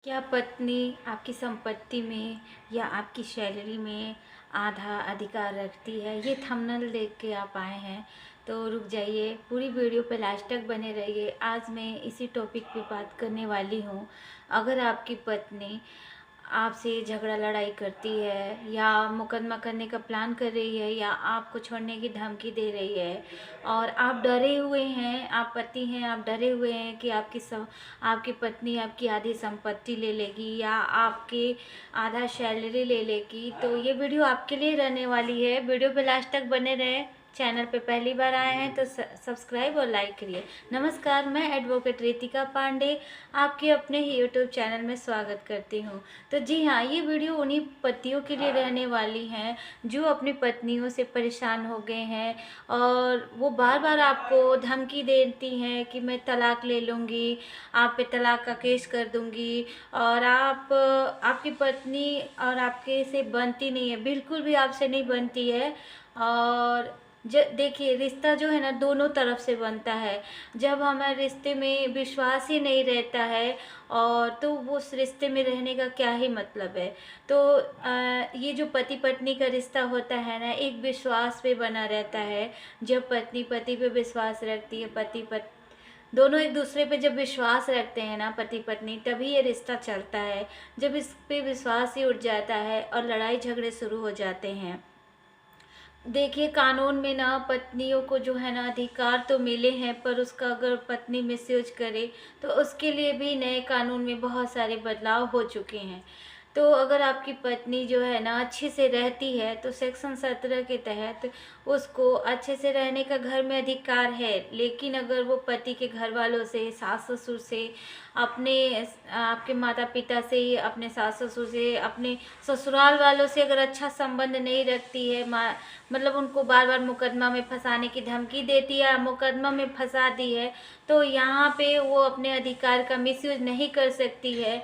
क्या पत्नी आपकी संपत्ति में या आपकी सैलरी में आधा अधिकार रखती है? ये थंबनेल देख के आप आए हैं तो रुक जाइए, पूरी वीडियो पे लास्ट तक बने रहिए। आज मैं इसी टॉपिक पे बात करने वाली हूँ। अगर आपकी पत्नी आपसे झगड़ा लड़ाई करती है या मुकदमा करने का प्लान कर रही है या आपको छोड़ने की धमकी दे रही है और आप डरे हुए हैं, आप पति हैं, आप डरे हुए हैं कि आपकी पत्नी आपकी आधी संपत्ति ले लेगी या आपके आधा सैलरी ले लेगी, तो ये वीडियो आपके लिए रहने वाली है। वीडियो पे लास्ट तक बने रहें। चैनल पे पहली बार आए हैं तो सब्सक्राइब और लाइक करिए। नमस्कार, मैं एडवोकेट रितिका पांडे आपके अपने ही यूट्यूब चैनल में स्वागत करती हूँ। तो जी हाँ, ये वीडियो उन्हीं पतियों के लिए रहने वाली हैं जो अपनी पत्नियों से परेशान हो गए हैं और वो बार बार आपको धमकी देती हैं कि मैं तलाक ले लूँगी, आप पे तलाक का केस कर दूँगी और आपकी पत्नी और आपके से बनती नहीं है, बिल्कुल भी आपसे नहीं बनती है। और देखिए, रिश्ता जो है ना दोनों तरफ से बनता है। जब हमारे रिश्ते में विश्वास ही नहीं रहता है और तो वो उस रिश्ते में रहने का क्या ही मतलब है। तो ये जो पति पत्नी का रिश्ता होता है ना, एक विश्वास पे बना रहता है। जब पत्नी पति पे विश्वास रखती है, पति पत्नी दोनों एक दूसरे पे जब विश्वास रखते हैं ना, पति पत्नी, तभी ये रिश्ता चलता है। जब इस पे विश्वास ही उठ जाता है और लड़ाई झगड़े शुरू हो जाते हैं। देखिए, कानून में ना पत्नियों को जो है ना अधिकार तो मिले हैं, पर उसका अगर पत्नी मिसयूज करे तो उसके लिए भी नए कानून में बहुत सारे बदलाव हो चुके हैं। तो अगर आपकी पत्नी जो है ना अच्छे से रहती है तो सेक्शन 17 के तहत उसको अच्छे से रहने का घर में अधिकार है। लेकिन अगर वो पति के घर वालों से, सास ससुर से, अपने आपके माता पिता से, अपने सास ससुर से, अपने ससुराल वालों से अगर अच्छा संबंध नहीं रखती है, मतलब उनको बार बार मुकदमा में फंसाने की धमकी देती है, मुकदमा में फंसा दी है, तो यहाँ पे वो अपने अधिकार का मिसयूज नहीं कर सकती है।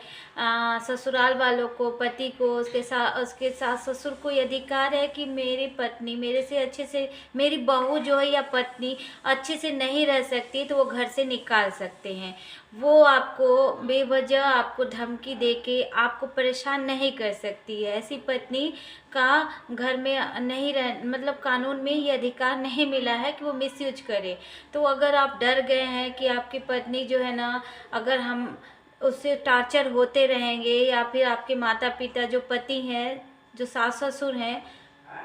ससुराल वालों को, पति को, उसके सास ससुर को ये अधिकार है कि मेरी पत्नी मेरे से अच्छे से, मेरी बहू जो है या पत्नी अच्छे से नहीं रह सकती तो वो घर से निकाल सकते हैं। वो आपको बेवजह आपको धमकी दे के आपको परेशान नहीं कर सकती है। ऐसी पत्नी का घर में नहीं रह, मतलब कानून में ये अधिकार नहीं मिला है कि वो मिसयूज करे। तो अगर आप डर गए हैं कि आपकी पत्नी जो है ना, अगर हम उससे टार्चर होते रहेंगे या फिर आपके माता पिता जो पति हैं, जो सास ससुर हैं,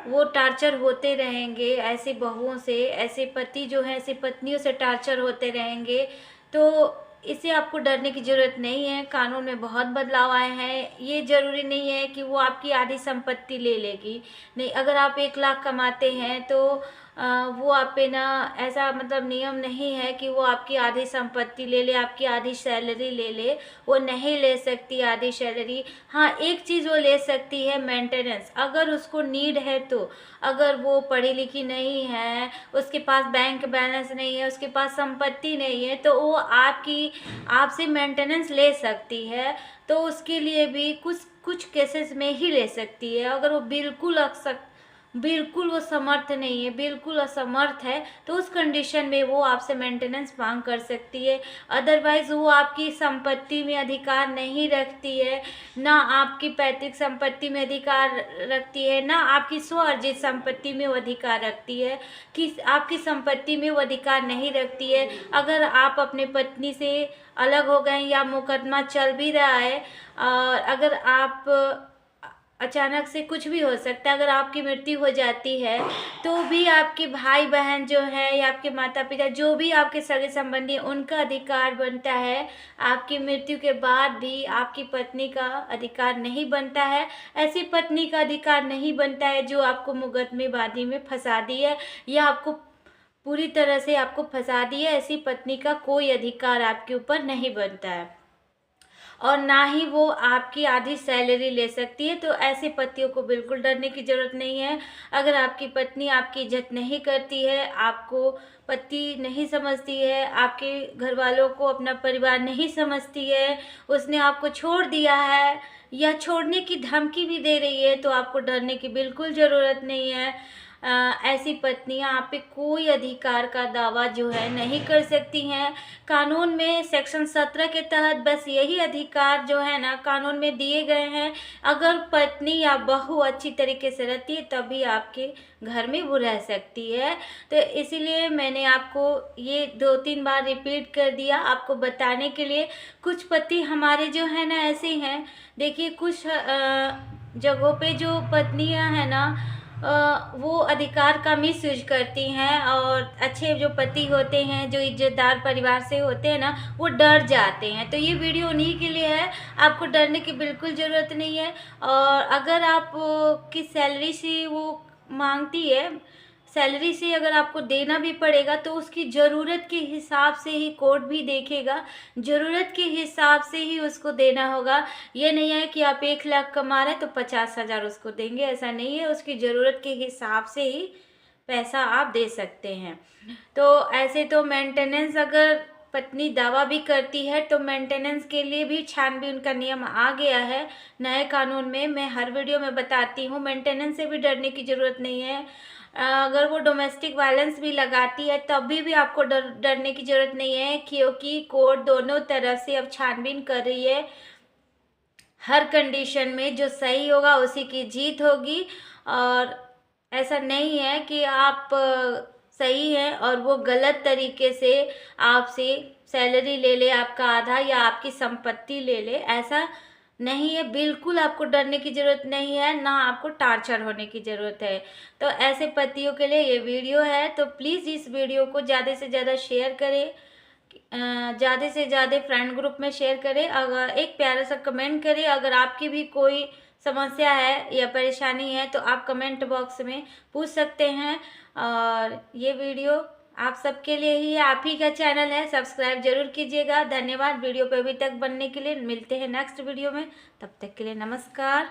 वो टार्चर होते रहेंगे, ऐसी बहुओं से, ऐसे पति जो है ऐसी पत्नियों से टार्चर होते रहेंगे, तो इससे आपको डरने की ज़रूरत नहीं है। कानून में बहुत बदलाव आए हैं। ये ज़रूरी नहीं है कि वो आपकी आधी संपत्ति ले लेगी। नहीं, अगर आप 1 लाख कमाते हैं तो वो आप पे ना, ऐसा मतलब नियम नहीं है कि वो आपकी आधी संपत्ति ले ले, आपकी आधी सैलरी ले ले। वो नहीं ले सकती आधी सैलरी। हाँ, एक चीज़ वो ले सकती है, मेंटेनेंस, अगर उसको नीड है तो। अगर वो पढ़ी लिखी नहीं है, उसके पास बैंक बैलेंस नहीं है, उसके पास संपत्ति नहीं है, तो वो आपसे मेंटेनेंस ले सकती है। तो उसके लिए भी कुछ कुछ केसेस में ही ले सकती है। अगर वो बिल्कुल वो समर्थ नहीं है, बिल्कुल असमर्थ है, तो उस कंडीशन में वो आपसे मेंटेनेंस मांग कर सकती है। अदरवाइज वो आपकी संपत्ति में अधिकार नहीं रखती है, ना आपकी पैतृक संपत्ति में अधिकार रखती है, ना आपकी स्व अर्जित संपत्ति में वो अधिकार रखती है। कि आपकी संपत्ति में वो अधिकार नहीं रखती है। अगर आप अपने पत्नी से अलग हो गए या मुकदमा चल भी रहा है और अगर आप अचानक से कुछ भी हो सकता है, अगर आपकी मृत्यु हो जाती है तो भी आपके भाई बहन जो है या आपके माता पिता जो भी आपके सगे संबंधी हैं, उनका अधिकार बनता है। आपकी मृत्यु के बाद भी आपकी पत्नी का अधिकार नहीं बनता है। ऐसी पत्नी का अधिकार नहीं बनता है जो आपको मुकदमेबाजी में फंसा दी है या आपको पूरी तरह से आपको फंसा दी है। ऐसी पत्नी का कोई अधिकार आपके ऊपर नहीं बनता है और ना ही वो आपकी आधी सैलरी ले सकती है। तो ऐसे पतियों को बिल्कुल डरने की ज़रूरत नहीं है। अगर आपकी पत्नी आपकी इज्जत नहीं करती है, आपको पति नहीं समझती है, आपके घर वालों को अपना परिवार नहीं समझती है, उसने आपको छोड़ दिया है या छोड़ने की धमकी भी दे रही है, तो आपको डरने की बिल्कुल ज़रूरत नहीं है। ऐसी पत्नियां आप पे कोई अधिकार का दावा जो है नहीं कर सकती हैं। कानून में सेक्शन 17 के तहत बस यही अधिकार जो है ना कानून में दिए गए हैं। अगर पत्नी या बहू अच्छी तरीके से रहती है तभी आपके घर में वो रह सकती है। तो इसीलिए मैंने आपको ये 2-3 बार रिपीट कर दिया आपको बताने के लिए। कुछ पति हमारे जो है ना ऐसे हैं, देखिए कुछ जगहों पे जो पत्नियां हैं ना वो अधिकार का मिसयूज करती हैं, और अच्छे जो पति होते हैं जो इज्जतदार परिवार से होते हैं ना वो डर जाते हैं। तो ये वीडियो उन्हीं के लिए है, आपको डरने की बिल्कुल ज़रूरत नहीं है। और अगर आप की सैलरी से वो मांगती है, सैलरी से अगर आपको देना भी पड़ेगा तो उसकी ज़रूरत के हिसाब से ही कोर्ट भी देखेगा, ज़रूरत के हिसाब से ही उसको देना होगा। ये नहीं है कि आप 1 लाख कमा रहे तो 50,000 उसको देंगे, ऐसा नहीं है। उसकी ज़रूरत के हिसाब से ही पैसा आप दे सकते हैं। तो ऐसे तो मेंटेनेंस अगर पत्नी दावा भी करती है तो मेंटेनेंस के लिए भी छानबीन का नियम आ गया है नए कानून में। मैं हर वीडियो में बताती हूँ, मेंटेनेंस से भी डरने की ज़रूरत नहीं है। अगर वो डोमेस्टिक वायलेंस भी लगाती है तभी भी आपको डरने की ज़रूरत नहीं है, क्योंकि कोर्ट दोनों तरफ से अब छानबीन कर रही है। हर कंडीशन में जो सही होगा उसी की जीत होगी। और ऐसा नहीं है कि आप सही हैं और वो गलत तरीके से आपसे सैलरी ले ले, आपका आधा या आपकी संपत्ति ले ले, ऐसा नहीं है। बिल्कुल आपको डरने की ज़रूरत नहीं है, ना आपको टार्चर होने की ज़रूरत है। तो ऐसे पतियों के लिए ये वीडियो है, तो प्लीज़ इस वीडियो को ज़्यादा से ज़्यादा शेयर करें, ज़्यादा से ज़्यादा फ्रेंड ग्रुप में शेयर करें। अगर एक प्यारा सा कमेंट करें, अगर आपकी भी कोई समस्या है या परेशानी है तो आप कमेंट बॉक्स में पूछ सकते हैं। और ये वीडियो आप सबके लिए ही है, आप ही का चैनल है, सब्सक्राइब जरूर कीजिएगा। धन्यवाद वीडियो पे अभी तक बनने के लिए। मिलते हैं नेक्स्ट वीडियो में, तब तक के लिए नमस्कार।